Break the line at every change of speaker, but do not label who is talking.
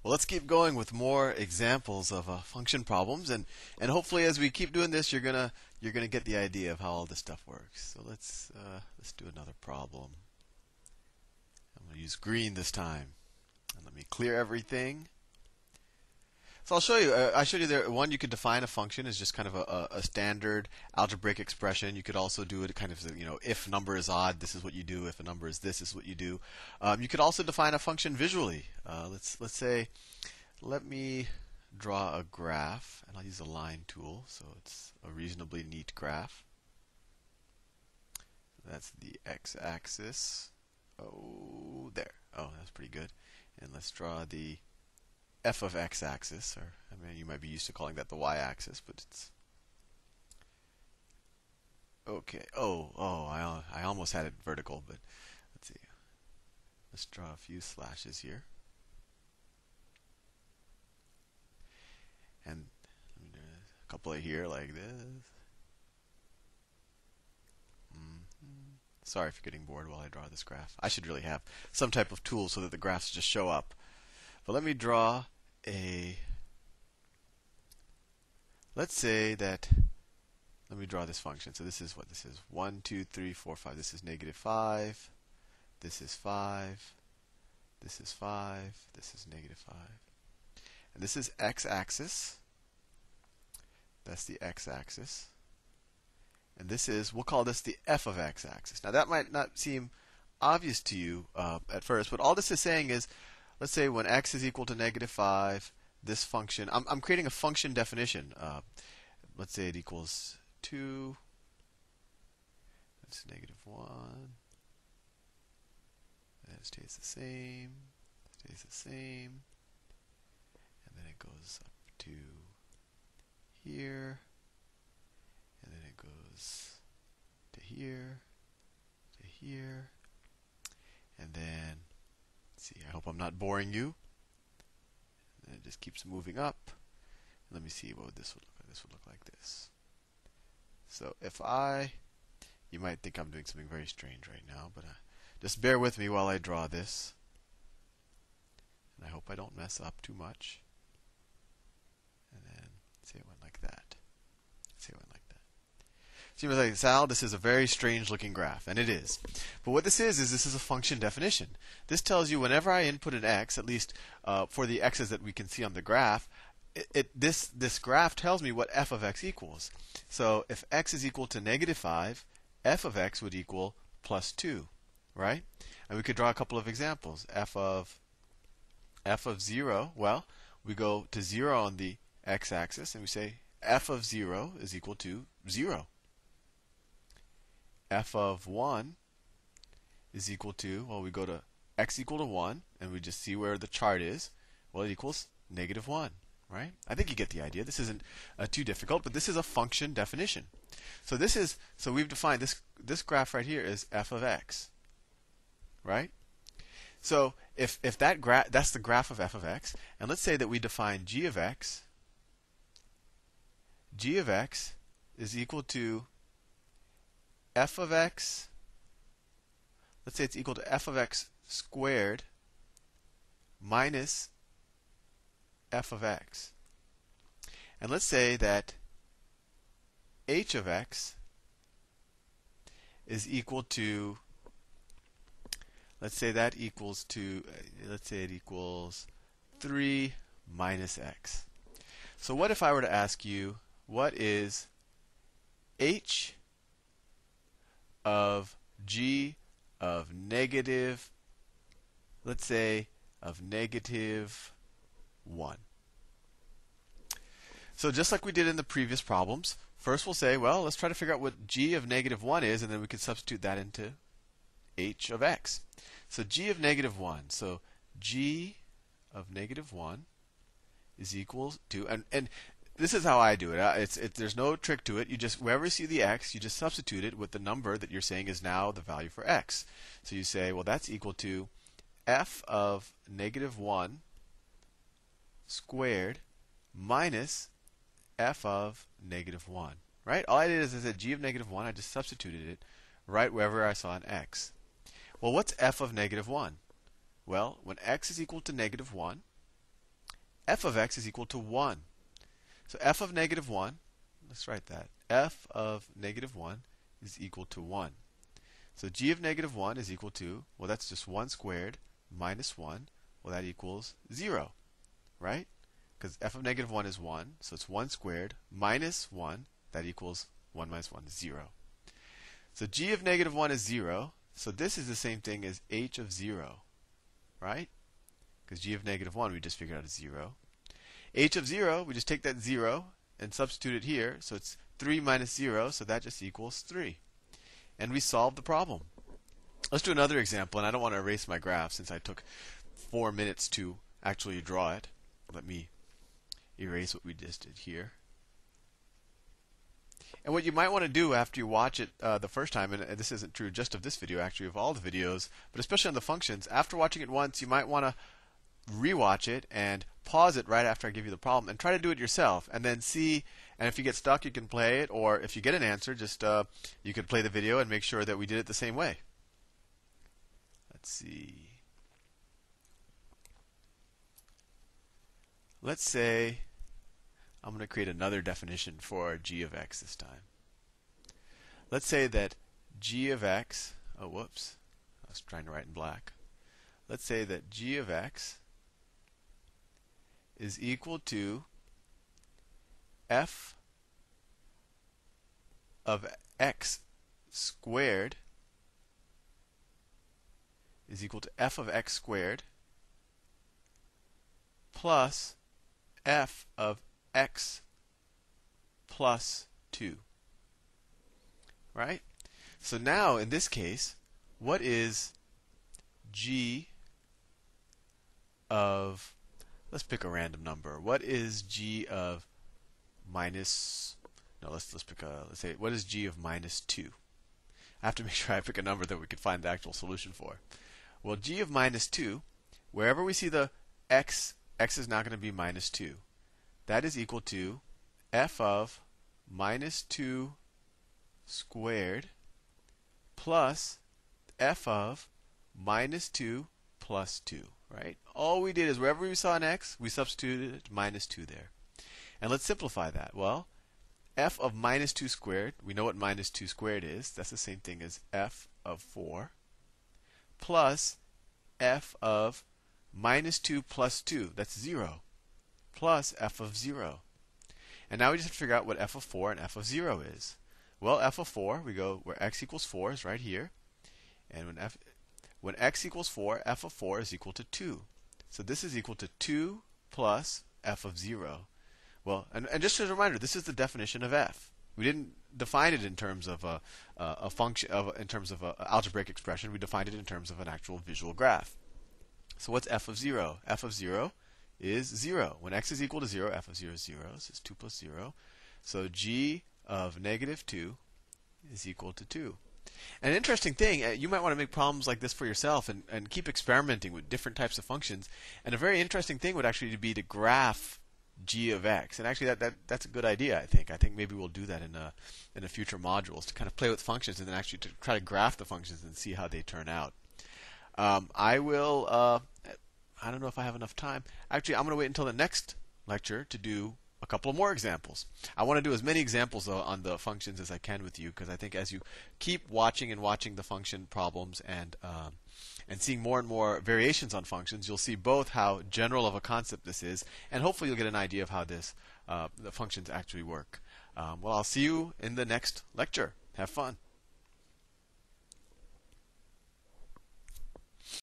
Well, let's keep going with more examples of function problems, and hopefully, as we keep doing this, you're gonna get the idea of how all this stuff works. So let's do another problem. I'm gonna use green this time, and let me clear everything. So I'll show you. I showed you there. One, you could define a function as just kind of a standard algebraic expression. You could also do it kind of, if a number is odd, this is what you do. If a number is this is what you do. You could also define a function visually. Let's say, let me draw a graph, and I'll use a line tool, so it's a reasonably neat graph. That's the x-axis. Oh, there. Oh, that's pretty good. And let's draw the f of x-axis, or you might be used to calling that the y-axis, but it's okay. I almost had it vertical, but let's see. Let's draw a few slashes here, and a couple of here like this. Sorry if you're getting bored while I draw this graph. I should really have some type of tool so that the graphs just show up. But let me draw let's say that, let me draw this function. So this is what this is. 1, 2, 3, 4, 5. This is negative 5. This is 5. This is 5. This is negative 5. And this is x-axis. That's the x-axis. And this is, we'll call this the f of x-axis. Now that might not seem obvious to you at first, but all this is saying is, let's say when x is equal to negative 5, this function, I'm creating a function definition. Let's say it equals 2. That's negative 1. That stays the same. Stays the same. And then it goes up to here. And then it goes to here. To here. And then, let's see, I hope I'm not boring you. And it just keeps moving up. Let me see what this would look like. This would look like this. So you might think I'm doing something very strange right now, but just bear with me while I draw this. And I hope I don't mess up too much. And then, say it went like that. Say it went like that. So you might say, Sal, this is a very strange looking graph, and it is. But what this is this is a function definition. This tells you whenever I input an x, at least for the x's that we can see on the graph, this graph tells me what f of x equals. So if x is equal to negative 5, f of x would equal plus 2, right? And we could draw a couple of examples. F of 0, well, we go to 0 on the x-axis, and we say f of 0 is equal to 0. F of 1 is equal to, well, we go to x equal to 1, and we just see where the chart is. Well, it equals negative 1, right? I think you get the idea. This isn't too difficult, but this is a function definition. So we've defined this graph right here is f of x, right? So if that's the graph of f of x, and let's say that we define g of x. G of x is equal to f of x. Let's say it's equal to f of x squared minus f of x. And let's say that h of x is equal to, let's say it equals 3 minus x. So what if I were to ask you, what is h of g of negative, let's say, of negative 1? So just like we did in the previous problems, first we'll say, well, let's try to figure out what g of negative 1 is, and then we can substitute that into h of x. So g of negative 1. So g of negative 1 is equal to, and this is how I do it. There's no trick to it. You just, wherever you see the x, you just substitute it with the number that you're saying is now the value for x. So you say, well, that's equal to f of negative 1 squared minus f of negative 1, right? All I did is I said g of negative 1. I just substituted it right wherever I saw an x. Well, what's f of negative 1? Well, when x is equal to negative 1, f of x is equal to 1. So f of negative 1, let's write that. F of negative 1 is equal to 1. So g of negative 1 is equal to, well, that's just 1 squared minus 1. Well, that equals 0, right? Because f of negative 1 is 1, so it's 1 squared minus 1. That equals 1 minus 1 is 0. So g of negative 1 is 0. So this is the same thing as h of 0, right? Because g of negative 1 we just figured out is 0. H of 0, we just take that 0 and substitute it here. So it's 3 minus 0, so that just equals 3. And we solved the problem. Let's do another example, and I don't want to erase my graph since I took 4 minutes to actually draw it. Let me erase what we just did here. And what you might want to do after you watch it the first time, and this isn't true just of this video, actually of all the videos, but especially on the functions, after watching it once, you might want to rewatch it and pause it right after I give you the problem and try to do it yourself and then see. And if you get stuck, you can play it, or if you get an answer, just you could play the video and make sure that we did it the same way. Let's see. Let's say I'm going to create another definition for g of x this time. Let's say that g of x, oh whoops, I was trying to write in black. Let's say that g of x is equal to f of x squared is equal to f of x squared plus f of x plus 2. Right? So now, in this case, what is g of, let's pick a random number. What is g of minus, no, let's pick a, let's say, what is g of minus 2? I have to make sure I pick a number that we can find the actual solution for. Well, g of minus 2, wherever we see the x is now going to be minus 2. That is equal to f of minus 2 squared plus f of minus 2 plus 2, right? All we did is wherever we saw an x, we substituted minus 2 there. And let's simplify that. Well, f of minus 2 squared, we know what minus 2 squared is. That's the same thing as f of 4 plus f of minus 2 plus 2, that's 0, plus f of 0. And now we just have to figure out what f of 4 and f of 0 is. Well, f of 4, we go where x equals 4 is right here. And when x equals 4, f of 4 is equal to 2. So this is equal to 2 plus f of 0. Well, and just as a reminder, this is the definition of f. We didn't define it in terms of a function, in terms of an algebraic expression. We defined it in terms of an actual visual graph. So what's f of 0? F of 0 is 0. When x is equal to 0, f of 0 is 0. So it's 2 plus 0. So g of negative 2 is equal to 2. And an interesting thing, you might want to make problems like this for yourself and keep experimenting with different types of functions. And a very interesting thing would actually be to graph g of x. And actually that's a good idea, I think. I think maybe we'll do that in a future modules to kind of play with functions and then actually to try to graph the functions and see how they turn out. I will, I don't know if I have enough time. Actually, I'm going to wait until the next lecture to do a couple more examples. I want to do as many examples on the functions as I can with you, because I think as you keep watching and watching the function problems and seeing more and more variations on functions, you'll see both how general of a concept this is, and hopefully you'll get an idea of how the functions actually work. Well, I'll see you in the next lecture. Have fun.